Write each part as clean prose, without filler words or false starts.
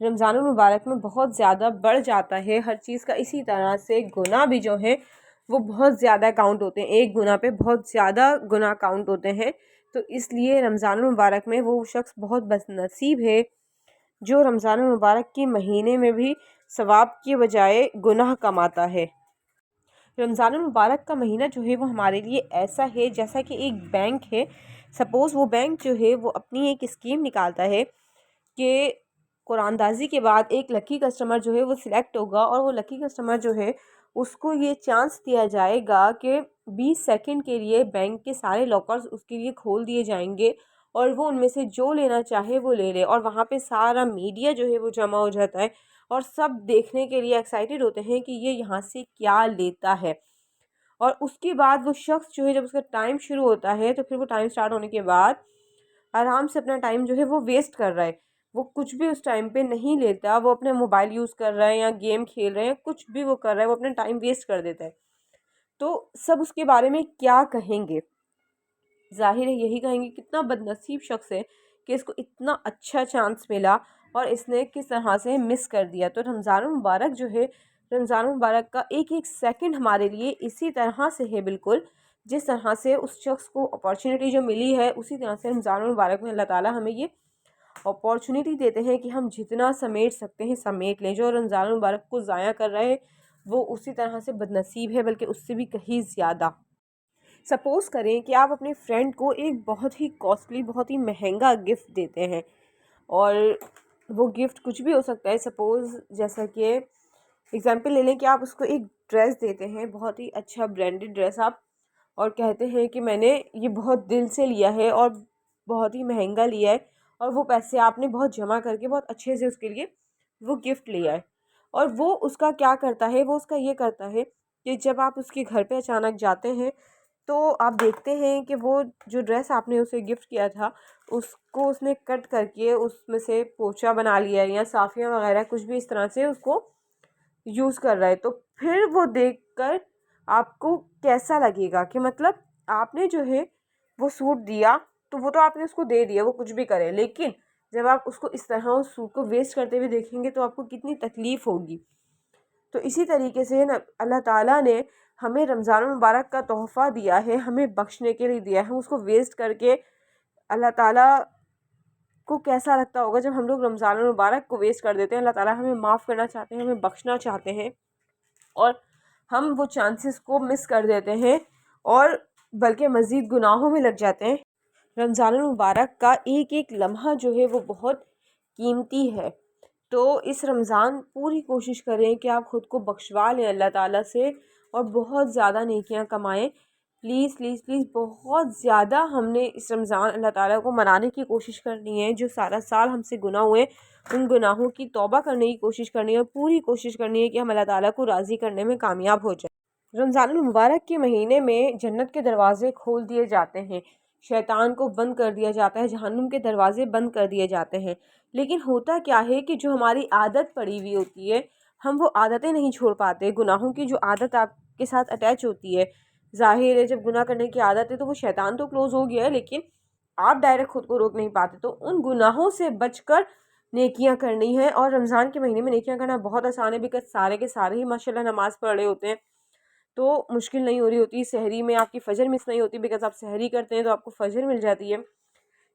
رمضان المبارک میں بہت زیادہ بڑھ جاتا ہے ہر چیز کا. اسی طرح سے گناہ بھی جو ہیں وہ بہت زیادہ کاؤنٹ ہوتے ہیں، ایک گناہ پہ بہت زیادہ گناہ کاؤنٹ ہوتے ہیں. تو اس لیے رمضان المبارک میں وہ شخص بہت بد نصیب ہے جو رمضان المبارک کے مہینے میں بھی ثواب کے بجائے گناہ کماتا ہے. رمضان المبارک کا مہینہ جو ہے وہ ہمارے لیے ایسا ہے جیسا کہ ایک بینک ہے. سپوز وہ بینک جو ہے وہ اپنی ایک اسکیم نکالتا ہے کہ قرآن دازی کے بعد ایک لکی کسٹمر جو ہے وہ سلیکٹ ہوگا، اور وہ لکی کسٹمر جو ہے اس کو یہ چانس دیا جائے گا کہ 20 سیکنڈ کے لیے بینک کے سارے لاکرز اس کے لیے کھول دیے جائیں گے، اور وہ ان میں سے جو لینا چاہے وہ لے لے. اور وہاں پہ سارا میڈیا جو ہے وہ جمع ہو جاتا ہے اور سب دیکھنے کے لیے ایکسائٹیڈ ہوتے ہیں کہ یہ یہاں سے کیا لیتا ہے. اور اس کے بعد وہ شخص جو ہے جب اس کا ٹائم شروع ہوتا ہے تو پھر وہ ٹائم سٹارٹ ہونے کے بعد آرام سے اپنا ٹائم جو ہے وہ ویسٹ کر رہا ہے. وہ کچھ بھی اس ٹائم پہ نہیں لیتا، وہ اپنے موبائل یوز کر رہا ہے یا گیم کھیل رہے ہیں، کچھ بھی وہ کر رہا ہے، وہ اپنا ٹائم ویسٹ کر دیتا ہے. تو سب اس کے بارے میں کیا کہیں گے؟ ظاہر ہے یہی کہیں گے کتنا بد نصیب شخص ہے کہ اس کو اتنا اچھا چانس ملا اور اس نے کس طرح سے مس کر دیا. تو رمضان المبارک جو ہے، رمضان المبارک کا ایک ایک سیکنڈ ہمارے لیے اسی طرح سے ہے، بالکل جس طرح سے اس شخص کو اپارچونیٹی جو ملی ہے اسی طرح سے رمضان المبارک میں اللہ تعالیٰ ہمیں یہ اپارچونیٹی دیتے ہیں کہ ہم جتنا سمیٹ سکتے ہیں سمیٹ لیں. جو رمضان المبارک کو ضائع کر رہے ہیں وہ اسی طرح سے بد نصیب ہے، بلکہ اس سے بھی کہیں زیادہ. سپوز کریں کہ آپ اپنے فرینڈ کو ایک بہت ہی کاسٹلی، بہت ہی مہنگا گفٹ دیتے ہیں، اور وہ گفٹ کچھ بھی ہو سکتا ہے. سپوز جیسا کہ ایگزامپل لے لیں کہ آپ اس کو ایک ڈریس دیتے ہیں، بہت ہی اچھا برانڈڈ ڈریس آپ، اور کہتے ہیں کہ میں نے یہ بہت دل سے لیا ہے اور بہت ہی مہنگا لیا ہے، اور وہ پیسے آپ نے بہت جمع کر کے بہت اچھے سے اس کے لیے وہ گفٹ لیا ہے. اور وہ اس کا کیا کرتا ہے، وہ اس کا یہ کرتا ہے کہ جب آپ اس کے گھر پہ اچانک جاتے ہیں تو آپ دیکھتے ہیں کہ وہ جو ڈریس آپ نے اسے گفٹ کیا تھا اس کو اس نے کٹ کر کے اس میں سے پوچا بنا لیا ہے یا صافیہ وغیرہ کچھ بھی اس طرح سے اس کو یوز کر رہا ہے. تو پھر وہ دیکھ کر آپ کو کیسا لگے گا کہ مطلب آپ نے جو ہے وہ سوٹ دیا تو وہ تو آپ نے اس کو دے دیا، وہ کچھ بھی کرے، لیکن جب آپ اس کو اس طرح اس سوٹ کو ویسٹ کرتے ہوئے دیکھیں گے تو آپ کو کتنی تکلیف ہوگی. تو اسی طریقے سے اللہ تعالیٰ نے ہمیں رمضان المبارک کا تحفہ دیا ہے، ہمیں بخشنے کے لیے دیا ہے. ہم اس کو ویسٹ کر کے اللہ تعالیٰ کو کیسا لگتا ہوگا جب ہم لوگ رمضان المبارک کو ویسٹ کر دیتے ہیں. اللہ تعالیٰ ہمیں معاف کرنا چاہتے ہیں، ہمیں بخشنا چاہتے ہیں، اور ہم وہ چانسز کو مس کر دیتے ہیں اور بلکہ مزید گناہوں میں لگ جاتے ہیں. رمضان المبارک کا ایک ایک لمحہ جو ہے وہ بہت قیمتی ہے. تو اس رمضان پوری کوشش کریں کہ آپ خود کو بخشوا لیں اللہ تعالیٰ سے اور بہت زیادہ نیکیاں کمائیں. پلیز پلیز پلیز بہت زیادہ ہم نے اس رمضان اللہ تعالیٰ کو منانے کی کوشش کرنی ہے. جو سارا سال ہم سے گناہ ہوئے ان گناہوں کی توبہ کرنے کی کوشش کرنی ہے، اور پوری کوشش کرنی ہے کہ ہم اللہ تعالیٰ کو راضی کرنے میں کامیاب ہو جائیں. رمضان المبارک کے مہینے میں جنت کے دروازے کھول دیے جاتے ہیں، شیطان کو بند کر دیا جاتا ہے، جہنم کے دروازے بند کر دیے جاتے ہیں. لیکن ہوتا کیا ہے کہ جو ہماری عادت پڑی ہوئی ہوتی ہے ہم وہ عادتیں نہیں چھوڑ پاتے. گناہوں کی جو عادت آپ کے ساتھ اٹیچ ہوتی ہے، ظاہر ہے جب گناہ کرنے کی عادت ہے تو وہ شیطان تو کلوز ہو گیا ہے، لیکن آپ ڈائریکٹ خود کو روک نہیں پاتے. تو ان گناہوں سے بچ کر نیکیاں کرنی ہے. اور رمضان کے مہینے میں نیکیاں کرنا بہت آسان ہے، بیکاز سارے کے سارے ہی ماشاءاللہ نماز پڑھ رہے ہوتے ہیں، تو مشکل نہیں ہو رہی ہوتی. سحری میں آپ کی فجر مس نہیں ہوتی، بیکاز آپ سحری کرتے ہیں تو آپ کو فجر مل جاتی ہے.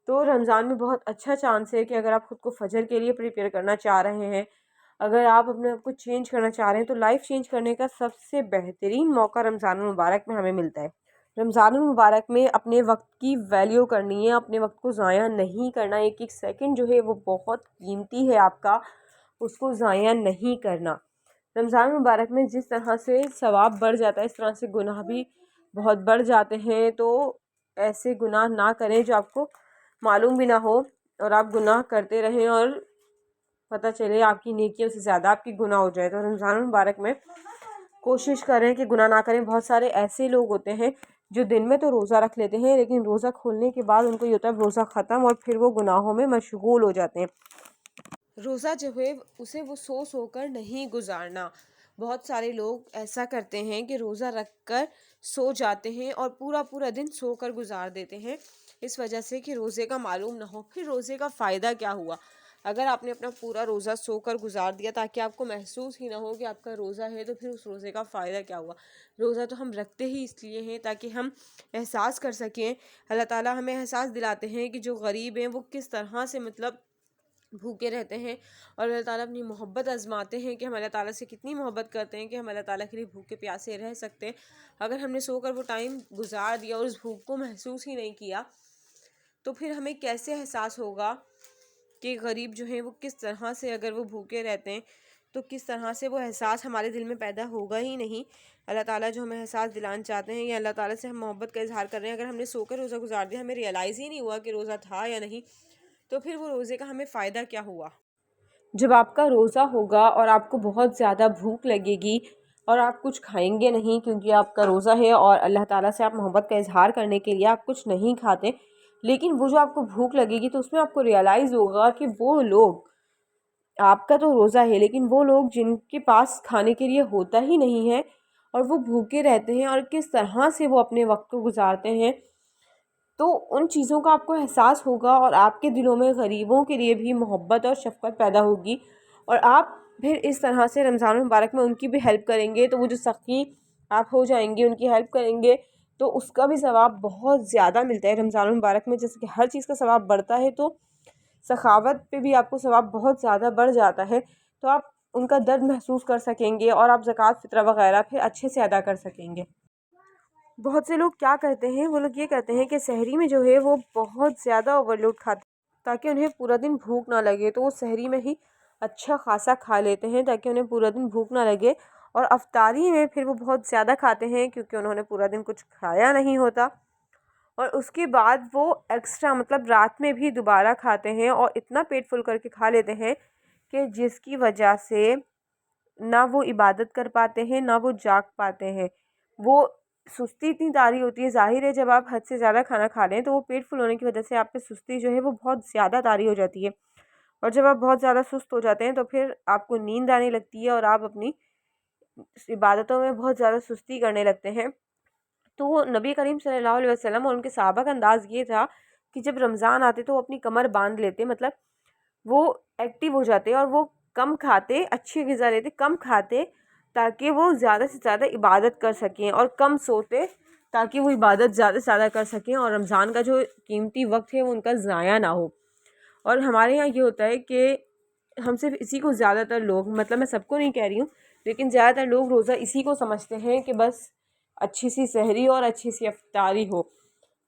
تو رمضان میں بہت اچھا چانس ہے کہ اگر آپ خود کو فجر کے لیے پریپیئر کرنا چاہ رہے ہیں، اگر آپ اپنے آپ کو چینج کرنا چاہ رہے ہیں، تو لائف چینج کرنے کا سب سے بہترین موقع رمضان المبارک میں ہمیں ملتا ہے. رمضان المبارک میں اپنے وقت کی ویلیو کرنی ہے، اپنے وقت کو ضائع نہیں کرنا. ایک ایک سیکنڈ جو ہے وہ بہت قیمتی ہے آپ کا، اس کو ضائع نہیں کرنا. رمضان المبارک میں جس طرح سے ثواب بڑھ جاتا ہے اس طرح سے گناہ بھی بہت بڑھ جاتے ہیں. تو ایسے گناہ نہ کریں جو آپ کو معلوم بھی نہ ہو اور آپ گناہ کرتے رہیں اور پتہ چلے آپ کی نیکیوں سے زیادہ آپ کی گناہ ہو جائے. تو رمضان المبارک میں کوشش کریں کہ گناہ نہ کریں. بہت سارے ایسے لوگ ہوتے ہیں جو دن میں تو روزہ رکھ لیتے ہیں، لیکن روزہ کھولنے کے بعد ان کو یہ ہوتا ہے روزہ ختم، اور پھر وہ گناہوں میں مشغول ہو جاتے ہیں. روزہ جو ہے اسے وہ سو کر نہیں گزارنا. بہت سارے لوگ ایسا کرتے ہیں کہ روزہ رکھ کر سو جاتے ہیں اور پورا پورا دن سو کر گزار دیتے ہیں، اس وجہ سے کہ روزے کا معلوم نہ ہو. پھر روزے کا فائدہ کیا ہوا؟ اگر آپ نے اپنا پورا روزہ سو کر گزار دیا تاکہ آپ کو محسوس ہی نہ ہو کہ آپ کا روزہ ہے، تو پھر اس روزے کا فائدہ کیا ہوا؟ روزہ تو ہم رکھتے ہی اس لیے ہیں تاکہ ہم احساس کر سکیں، اللہ تعالیٰ ہمیں احساس دلاتے ہیں کہ جو غریب ہیں وہ کس طرح سے مطلب بھوکے رہتے ہیں، اور اللہ تعالیٰ اپنی محبت آزماتے ہیں کہ ہم اللہ تعالیٰ سے کتنی محبت کرتے ہیں کہ ہم اللہ تعالیٰ کے لیے بھوکے پیاسے رہ سکتے ہیں۔ اگر ہم نے سو کر وہ ٹائم گزار دیا اور اس بھوک کو محسوس ہی نہیں کیا، تو پھر ہمیں کیسے احساس ہوگا کہ غریب جو ہیں وہ کس طرح سے، اگر وہ بھوکے رہتے ہیں تو کس طرح سے وہ احساس ہمارے دل میں پیدا ہوگا ہی نہیں۔ اللہ تعالیٰ جو ہمیں احساس دلانا چاہتے ہیں، یا اللہ تعالیٰ سے ہم محبت کا اظہار کر رہے ہیں، اگر ہم نے سو کر روزہ گزار دیا، ہمیں ریئلائز ہی نہیں ہوا کہ روزہ تھا یا نہیں، تو پھر وہ روزے کا ہمیں فائدہ کیا ہوا؟ جب آپ کا روزہ ہوگا اور آپ کو بہت زیادہ بھوک لگے گی اور آپ کچھ کھائیں گے نہیں کیونکہ آپ کا روزہ ہے اور اللہ تعالیٰ سے آپ محبت کا اظہار کرنے کے لیے آپ کچھ نہیں کھاتے، لیکن وہ جو آپ کو بھوک لگے گی تو اس میں آپ کو ریئلائز ہوگا کہ وہ لوگ، آپ کا تو روزہ ہے لیکن وہ لوگ جن کے پاس کھانے کے لیے ہوتا ہی نہیں ہے اور وہ بھوکے رہتے ہیں، اور کس طرح سے وہ اپنے وقت کو گزارتے ہیں، تو ان چیزوں کا آپ کو احساس ہوگا اور آپ کے دلوں میں غریبوں کے لیے بھی محبت اور شفقت پیدا ہوگی، اور آپ پھر اس طرح سے رمضان المبارک میں ان کی بھی ہیلپ کریں گے، تو وہ جو سخی آپ ہو جائیں گے، ان کی ہیلپ کریں گے، تو اس کا بھی ثواب بہت زیادہ ملتا ہے رمضان المبارک میں۔ جیسے کہ ہر چیز کا ثواب بڑھتا ہے تو سخاوت پہ بھی آپ کو ثواب بہت زیادہ بڑھ جاتا ہے، تو آپ ان کا درد محسوس کر سکیں گے اور آپ زکوٰۃ فطرہ وغیرہ پھر اچھے سے ادا کر سکیں گے۔ بہت سے لوگ کیا کرتے ہیں، وہ لوگ یہ کرتے ہیں کہ سحری میں جو ہے وہ بہت زیادہ اوور لوڈ کھاتے ہیں تاکہ انہیں پورا دن بھوک نہ لگے، تو وہ سحری میں ہی اچھا خاصا کھا لیتے ہیں تاکہ انہیں پورا دن بھوک نہ لگے، اور افطاری میں پھر وہ بہت زیادہ کھاتے ہیں کیونکہ انہوں نے پورا دن کچھ کھایا نہیں ہوتا، اور اس کے بعد وہ ایکسٹرا مطلب رات میں بھی دوبارہ کھاتے ہیں اور اتنا پیٹ فل کر کے کھا لیتے ہیں کہ جس کی وجہ سے نہ وہ عبادت کر پاتے ہیں نہ وہ جاگ پاتے ہیں۔ وہ سستی اتنی طاری ہوتی ہے، ظاہر ہے جب آپ حد سے زیادہ کھانا کھا لیں تو وہ پیٹ فل ہونے کی وجہ سے آپ پہ سستی جو ہے وہ بہت زیادہ طاری ہو جاتی ہے، اور جب آپ بہت زیادہ سست ہو جاتے ہیں تو پھر آپ کو نیند آنے لگتی ہے اور آپ اپنی عبادتوں میں بہت زیادہ سستی کرنے لگتے ہیں۔ تو نبی کریم صلی اللہ علیہ وسلم اور ان کے صحابہ کا انداز یہ تھا کہ جب رمضان آتے تو وہ اپنی کمر باندھ لیتے، مطلب وہ ایکٹیو ہو جاتے اور وہ کم کھاتے، اچھی غذا لیتے، کم کھاتے تاکہ وہ زیادہ سے زیادہ عبادت کر سکیں، اور کم سوتے تاکہ وہ عبادت زیادہ سے زیادہ کر سکیں اور رمضان کا جو قیمتی وقت ہے وہ ان کا ضائع نہ ہو۔ اور ہمارے یہاں یہ ہوتا ہے کہ ہم صرف اسی کو زیادہ تر لوگ، مطلب میں سب کو نہیں کہہ رہی ہوں، لیکن زیادہ تر لوگ روزہ اسی کو سمجھتے ہیں کہ بس اچھی سی سحری اور اچھی سی افطاری ہو،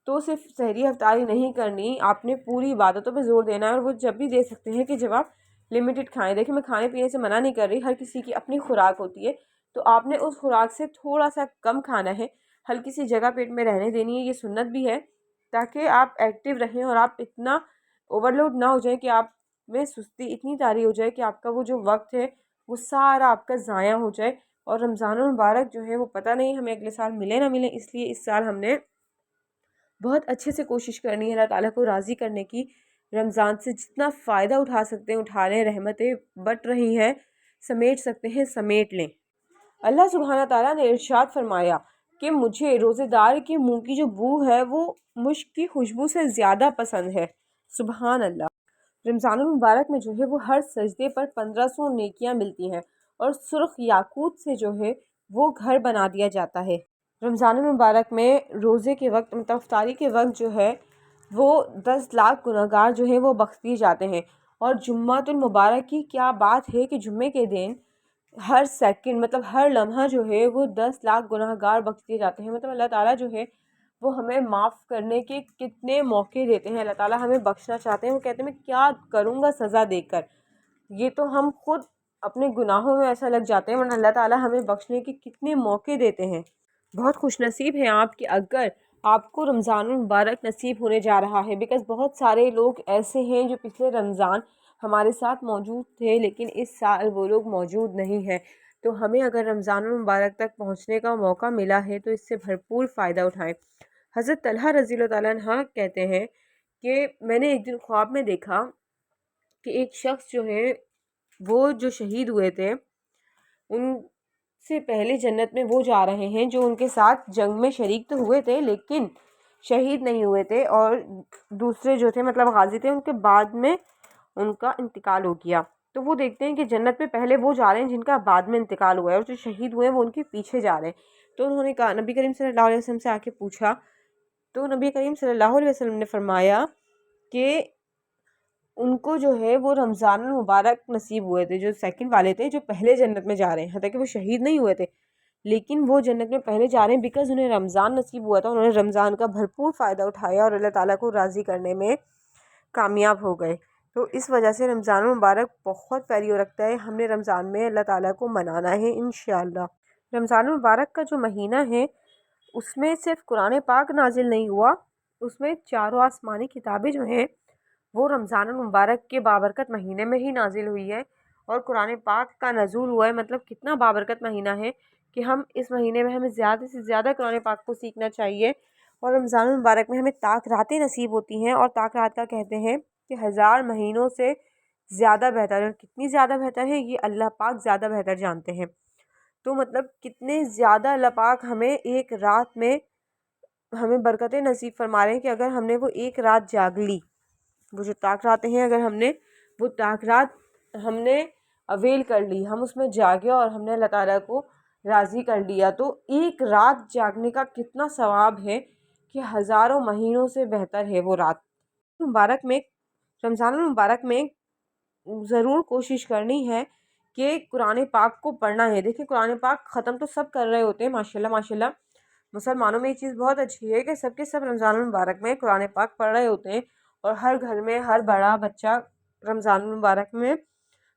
تو صرف سحری افطاری نہیں کرنی، آپ نے پوری عبادتوں پہ زور دینا ہے، اور وہ جب بھی دے سکتے ہیں کہ جب آپ لمیٹڈ کھائیں۔ دیکھیں میں کھانے پینے سے منع نہیں کر رہی، ہر کسی کی اپنی خوراک ہوتی ہے، تو آپ نے اس خوراک سے تھوڑا سا کم کھانا ہے، ہلکی سی جگہ پیٹ میں رہنے دینی ہے، یہ سنت بھی ہے تاکہ آپ ایکٹیو رہیں اور آپ اتنا اوور لوڈ نہ ہو جائے کہ آپ میں سستی اتنی طاری ہو جائے کہ آپ کا وہ جو وقت ہے وہ سارا آپ کا ضائع ہو جائے۔ اور رمضان المبارک جو ہے وہ پتہ نہیں ہمیں اگلے سال ملے نہ ملے، اس لیے اس سال ہم نے بہت اچھے سے کوشش کرنی ہے اللہ تعالیٰ کو راضی کرنے کی، رمضان سے جتنا فائدہ اٹھا سکتے ہیں اٹھا لیں، رحمتیں بٹ رہی ہیں، سمیٹ سکتے ہیں سمیٹ لیں۔ اللہ سبحانہ تعالیٰ نے ارشاد فرمایا کہ مجھے روزے دار کے منہ کی جو بو ہے وہ مشک کی خوشبو سے زیادہ پسند ہے۔ سبحان اللہ۔ رمضان المبارک میں جو ہے وہ ہر سجدے پر 1500 نیکیاں ملتی ہیں، اور سرخ یاقوت سے جو ہے وہ گھر بنا دیا جاتا ہے۔ رمضان المبارک میں روزے کے وقت مطلب افطاری کے وقت جو ہے وہ 10 لاکھ گناہگار جو ہیں وہ بخش دیے جاتے ہیں، اور جمعۃ المبارک کی کیا بات ہے کہ جمعے کے دن ہر سیکنڈ مطلب ہر لمحہ جو ہے وہ 10 لاکھ گناہگار بخش دیے جاتے ہیں۔ مطلب اللہ تعالیٰ جو ہے وہ ہمیں معاف کرنے کے کتنے موقع دیتے ہیں، اللہ تعالیٰ ہمیں بخشنا چاہتے ہیں، وہ کہتے ہیں میں کیا کروں گا سزا دے کر، یہ تو ہم خود اپنے گناہوں میں ایسا لگ جاتے ہیں، ورنہ اللہ تعالیٰ ہمیں بخشنے کے کتنے موقع دیتے ہیں۔ بہت خوش نصیب ہیں آپ کہ اگر آپ کو رمضان المبارک نصیب ہونے جا رہا ہے، بیکاز بہت سارے لوگ ایسے ہیں جو پچھلے رمضان ہمارے ساتھ موجود تھے لیکن اس سال وہ لوگ موجود نہیں ہیں، تو ہمیں اگر رمضان المبارک تک پہنچنے کا موقع ملا ہے تو اس سے بھرپور فائدہ اٹھائیں۔ حضرت طلحہ رضی اللہ تعالیٰ عنہ کہتے ہیں کہ میں نے ایک دن خواب میں دیکھا کہ ایک شخص جو ہے وہ جو شہید ہوئے تھے ان سے پہلے جنت میں وہ جا رہے ہیں جو ان کے ساتھ جنگ میں شریک تو ہوئے تھے لیکن شہید نہیں ہوئے تھے، اور دوسرے جو تھے مطلب غازی تھے، ان کے بعد میں ان کا انتقال ہو گیا۔ تو وہ دیکھتے ہیں کہ جنت میں پہلے وہ جا رہے ہیں جن کا بعد میں انتقال ہوا ہے، اور جو شہید ہوئے ہیں وہ ان کے پیچھے جا رہے ہیں۔ تو انہوں نے کہا، نبی کریم صلی اللہ علیہ وسلم سے آ کے پوچھا، تو نبی کریم صلی اللہ علیہ وسلم نے فرمایا کہ ان کو جو ہے وہ رمضان المبارک نصیب ہوئے تھے، جو سیکنڈ والے تھے، جو پہلے جنت میں جا رہے ہیں، حتیٰ کہ وہ شہید نہیں ہوئے تھے، لیکن وہ جنت میں پہلے جا رہے ہیں بیکاز انہیں رمضان نصیب ہوا تھا، انہوں نے رمضان کا بھرپور فائدہ اٹھایا اور اللہ تعالیٰ کو راضی کرنے میں کامیاب ہو گئے۔ تو اس وجہ سے رمضان المبارک بہت ویلیو رکھتا ہے، ہم نے رمضان میں اللہ تعالیٰ کو منانا ہے انشاءاللہ۔ رمضان المبارک کا جو مہینہ ہے اس میں صرف قرآن پاک نازل نہیں ہوا، اس میں چاروں آسمانی کتابیں جو ہیں وہ رمضان المبارک کے بابرکت مہینے میں ہی نازل ہوئی ہے، اور قرآن پاک کا نزول ہوا ہے۔ مطلب کتنا بابرکت مہینہ ہے کہ ہم اس مہینے میں ہمیں زیادہ سے زیادہ قرآن پاک کو سیکھنا چاہیے، اور رمضان المبارک میں ہمیں طاق راتیں نصیب ہوتی ہیں، اور طاق رات کا کہتے ہیں کہ 1000 مہینوں سے زیادہ بہتر ہے۔ کتنی زیادہ بہتر ہے یہ اللہ پاک زیادہ بہتر جانتے ہیں۔ تو مطلب کتنے زیادہ اللہ پاک ہمیں ایک رات میں ہمیں برکتیں نصیب فرما رہے ہیں کہ اگر ہم نے وہ ایک رات جاگ لی، وہ جو طاق راتیں ہیں، اگر ہم نے وہ طاق رات ہم نے اویل کر لی، ہم اس میں جاگے اور ہم نے اللہ تعالیٰ کو راضی کر لیا، تو ایک رات جاگنے کا کتنا ثواب ہے کہ ہزاروں مہینوں سے بہتر ہے وہ رات۔ مبارک میں رمضان المبارک میں ضرور کوشش کرنی ہے کہ قرآن پاک کو پڑھنا ہے۔ دیکھیں قرآن پاک ختم تو سب کر رہے ہوتے ہیں، ماشاءاللہ ماشاءاللہ، مسلمانوں میں یہ چیز بہت اچھی ہے کہ سب کے سب رمضان المبارک میں قرآن پاک پڑھ رہے ہوتے ہیں، اور ہر گھر میں ہر بڑا بچہ رمضان المبارک میں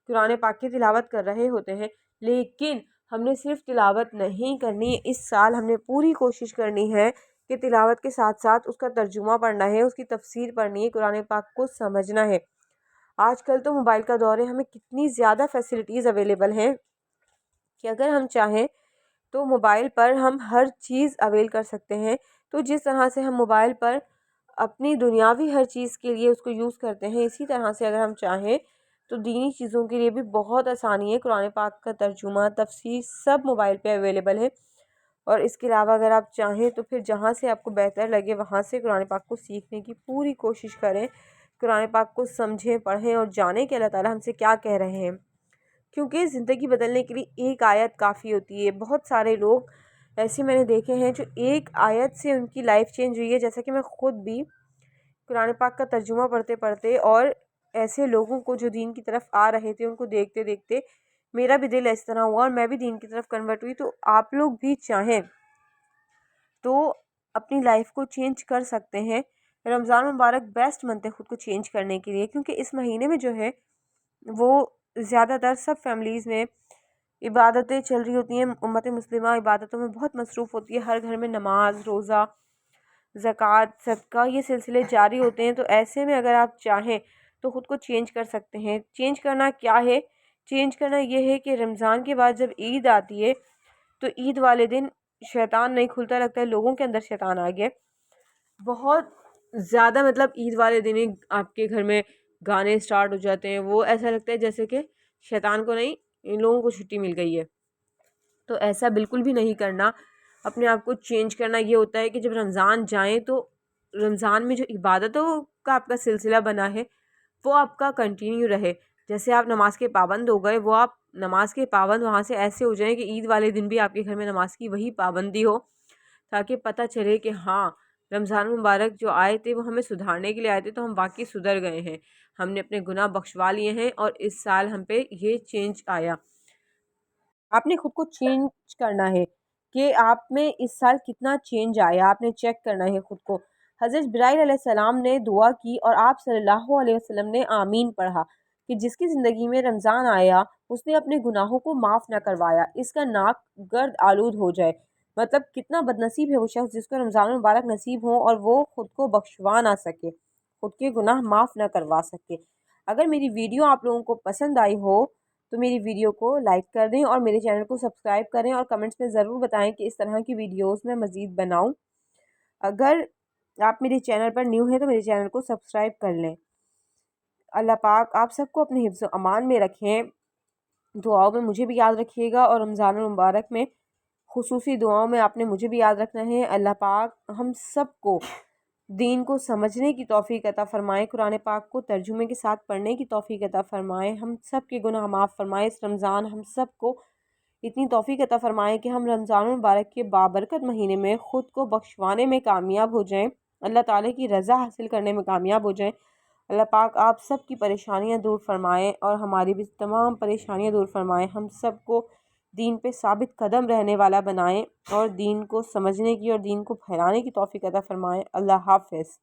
قرآن پاک کی تلاوت کر رہے ہوتے ہیں۔ لیکن ہم نے صرف تلاوت نہیں کرنی، اس سال ہم نے پوری کوشش کرنی ہے کہ تلاوت کے ساتھ ساتھ اس کا ترجمہ پڑھنا ہے، اس کی تفسیر پڑھنی ہے، قرآن پاک کو سمجھنا ہے۔ آج کل تو موبائل کا دور ہے، ہمیں کتنی زیادہ فیسلٹیز اویلیبل ہیں کہ اگر ہم چاہیں تو موبائل پر ہم ہر چیز اویل کر سکتے ہیں۔ تو جس طرح سے ہم موبائل پر اپنی دنیاوی ہر چیز کے لیے اس کو یوز کرتے ہیں، اسی طرح سے اگر ہم چاہیں تو دینی چیزوں کے لیے بھی بہت آسانی ہے۔ قرآن پاک کا ترجمہ، تفسیر سب موبائل پہ اویلیبل ہے، اور اس کے علاوہ اگر آپ چاہیں تو پھر جہاں سے آپ کو بہتر لگے وہاں سے قرآن پاک کو سیکھنے کی پوری کوشش کریں، قرآن پاک کو سمجھیں، پڑھیں اور جانیں کہ اللہ تعالیٰ ہم سے کیا کہہ رہے ہیں، کیونکہ زندگی بدلنے کے لیے ایک آیت کافی ہوتی ہے۔ بہت سارے لوگ ایسے میں نے دیکھے ہیں جو ایک آیت سے ان کی لائف چینج ہوئی ہے، جیسا کہ میں خود بھی قرآن پاک کا ترجمہ پڑھتے پڑھتے اور ایسے لوگوں کو جو دین کی طرف آ رہے تھے ان کو دیکھتے دیکھتے میرا بھی دل اس طرح ہوا اور میں بھی دین کی طرف کنورٹ ہوئی۔ تو آپ لوگ بھی چاہیں تو اپنی لائف کو چینج کر سکتے ہیں۔ رمضان مبارک بیسٹ منتھ ہے خود کو چینج کرنے کے لیے، کیونکہ اس مہینے میں جو ہے وہ زیادہ تر سب فیملیز میں عبادتیں چل رہی ہوتی ہیں۔ امت مسلمہ عبادتوں میں بہت مصروف ہوتی ہے، ہر گھر میں نماز، روزہ، زکوٰۃ، صدقہ یہ سلسلے جاری ہوتے ہیں۔ تو ایسے میں اگر آپ چاہیں تو خود کو چینج کر سکتے ہیں۔ چینج کرنا کیا ہے؟ چینج کرنا یہ ہے کہ رمضان کے بعد جب عید آتی ہے تو عید والے دن شیطان نہیں کھلتا، لگتا ہے لوگوں کے اندر شیطان آ گیا بہت زیادہ۔ مطلب عید والے دن ہی آپ کے گھر میں گانے سٹارٹ ہو جاتے ہیں، وہ ایسا لگتا ہے جیسے کہ شیطان کو نہیں، ان لوگوں کو چھٹی مل گئی ہے۔ تو ایسا بالکل بھی نہیں کرنا، اپنے آپ کو چینج کرنا۔ یہ ہوتا ہے کہ جب رمضان جائیں تو رمضان میں جو عبادتوں کا آپ کا سلسلہ بنا ہے وہ آپ کا کنٹینیو رہے۔ جیسے آپ نماز کے پابند ہو گئے، وہ آپ نماز کے پابند وہاں سے ایسے ہو جائیں کہ عید والے دن بھی آپ کے گھر میں نماز کی وہی پابندی ہو، تاکہ پتہ چلے کہ ہاں رمضان مبارک جو آئے تھے وہ ہمیں سدھارنے کے لیے آئے تھے، تو ہم واقعی سدھر گئے ہیں، ہم نے اپنے گناہ بخشوا لیے ہیں اور اس سال ہم پہ یہ چینج آیا۔ آپ نے خود کو چینج کرنا ہے کہ آپ میں اس سال کتنا چینج آیا، آپ نے چیک کرنا ہے خود کو۔ حضرت جبرائیل علیہ السلام نے دعا کی اور آپ صلی اللہ علیہ وسلم نے آمین پڑھا کہ جس کی زندگی میں رمضان آیا اس نے اپنے گناہوں کو معاف نہ کروایا، اس کا ناک گرد آلود ہو جائے۔ مطلب کتنا بدنصیب ہے وہ شخص جس کو رمضان المبارک نصیب ہو اور وہ خود کو بخشوا نہ سکے، خود کے گناہ معاف نہ کروا سکے۔ اگر میری ویڈیو آپ لوگوں کو پسند آئی ہو تو میری ویڈیو کو لائک کر دیں اور میرے چینل کو سبسکرائب کریں، اور کمنٹس میں ضرور بتائیں کہ اس طرح کی ویڈیوز میں مزید بناؤں۔ اگر آپ میرے چینل پر نیو ہیں تو میرے چینل کو سبسکرائب کر لیں۔ اللہ پاک آپ سب کو اپنے حفظ و امان میں رکھیں، دعاؤں میں مجھے بھی یاد رکھیے گا، اور رمضان المبارک میں خصوصی دعاؤں میں آپ نے مجھے بھی یاد رکھنا ہے۔ اللہ پاک ہم سب کو دین کو سمجھنے کی توفیق عطا فرمائے، قرآن پاک کو ترجمے کے ساتھ پڑھنے کی توفیق عطا فرمائے، ہم سب کے گناہ معاف فرمائے۔ اس رمضان ہم سب کو اتنی توفیق عطا فرمائے کہ ہم رمضان المبارک کے بابرکت مہینے میں خود کو بخشوانے میں کامیاب ہو جائیں، اللہ تعالیٰ کی رضا حاصل کرنے میں کامیاب ہو جائیں۔ اللہ پاک آپ سب کی پریشانیاں دور فرمائے اور ہماری بھی تمام پریشانیاں دور فرمائے، ہم سب کو دین پہ ثابت قدم رہنے والا بنائیں اور دین کو سمجھنے کی اور دین کو پھیلانے کی توفیق عطا فرمائے۔ اللہ حافظ۔